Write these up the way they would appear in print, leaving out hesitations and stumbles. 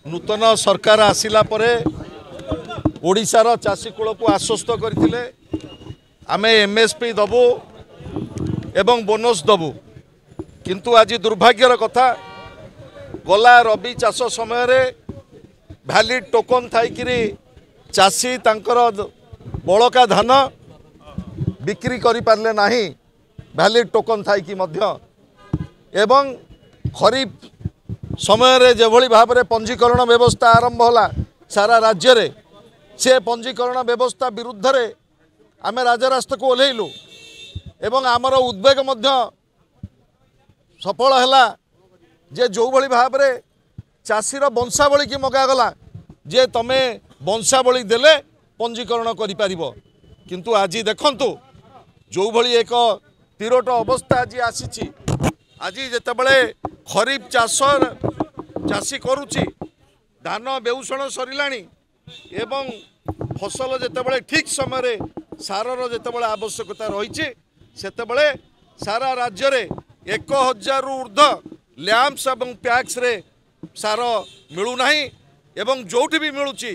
नूतन सरकार आसिला परे ओडिशार चाषी कूल को आश्वस्त करथिले आमे एमएसपी दबु एवं बोनस दबु किंतु आज दुर्भाग्यर कथा गला रबी चाष समय रे भैलिड टोकन थाइकिरी चाषी तांकर बड़का धान बिक्री करि पारले नाही भैलिड टोकन थाइकी मध्य एवं खरीफ समय रे जेभली भाव में पंजीकरण व्यवस्था आरंभ होला सारा राज्य रे से पंजीकरण व्यवस्था विरुद्ध रे आमे राजरास्ता को ओल्लैलु एवं आमर उद्वेग मध्य सफल हैला जे जो भली भाव में चाषीर वंशावली की मगागला जे तमे वंशावली देले पंजीकरण करि पारिबो किंतु आज देखंतु जो भली एक तिरोट अवस्था आज आसीची आज जेतेबेले खरीफ चाषी करुची धान बेउषण सरिलाणी एवं फसल जेतेबेले ठीक समय सारर जेतेबेले आवश्यकता रही सेतेबेले सारा राज्य रे 1000 रु ऊर्ध्व लैंप्स एवं पैक्स रे सार मिलू नाही एवं जोठी भी मिलुची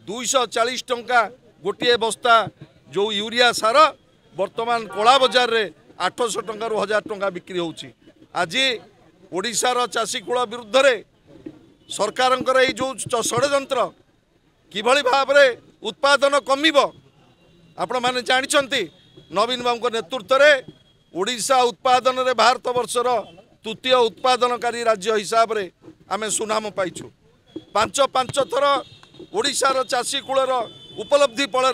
240 टंका गोटे बस्ता जो यूरिया सार वर्तमान कला बजार रे 800 टंका रु 1000 टंका बिक्री होची आज ओडिशार चाषी कूल विरुद्ध रे सरकारंकर ये जो षड्यंत्र किभली भाव में उत्पादन कमिबो आपण माने जानिछंती नवीन बाबू नेतृत्व में ओडिशा उत्पादन रे भारत वर्षर तृतीय उत्पादनकारी राज्य हिसाब रे आमे सुनाम पाइछु 5 थर ओडिशार चाषी कूलर उपलब्धि फल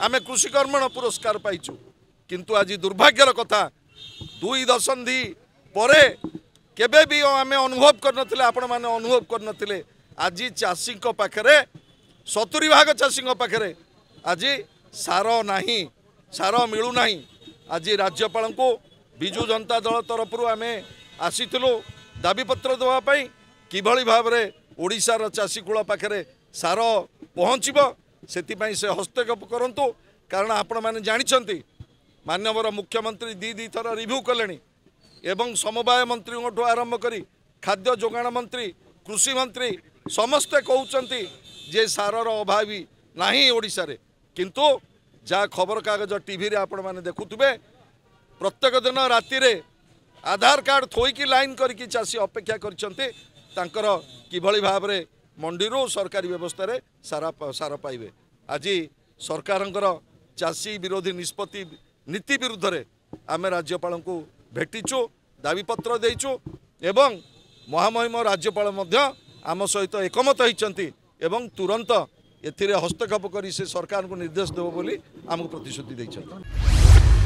आमे कृषि कर्मण पुरस्कार पाइछु किंतु आज दुर्भाग्यर कथा 2 दशंधि परे केबे भी आमे अनुभव करनथिले आपण माने अनुभव करनथिले आज चाषी पाखरे 70 भाग चाषी पाखरे आज सार नाही सार मिलू नाही आज राज्यपाल को विजु जनता दल तरफ आमे आसीथिलु दाबीपत्र देवाई किभली भाव में ओडिशार चाषी कूल पाखरे सार पहुँचब से हस्तक्षेप करंतु कारण आपण माने जानिछंती माननीय मुख्यमंत्री दी थर रिव्यू कले एवं समवाय मंत्री आरंभ करी खाद्य जोगाण मंत्री कृषि मंत्री समस्ते कहते जे सारर अभावी नाही ओडिशा रे किंतु जहाँ खबर कागज टीवी रे आपण माने देखुथुबे प्रत्येक दिन राति रे आधार कार्ड थोईकी लाइन करके चाषी अपेक्षा करछंती तांकर किभली भाव में मंडी रो सरकारी व्यवस्था रे सार पाइबे आज सरकारंकर चाषी विरोधी निष्पत्ति नीति विरुद्ध रे आमे राज्यपाल को भेटिचु दाबीपत्र देइचु एवं महामहिम राज्यपाल मध्य आम सहित एकमत होइचंती एवं तुरंत एथिरे हस्तक्षेप करी से सरकार को निर्देश देव बोली आमको प्रतिश्रुति देइछंती।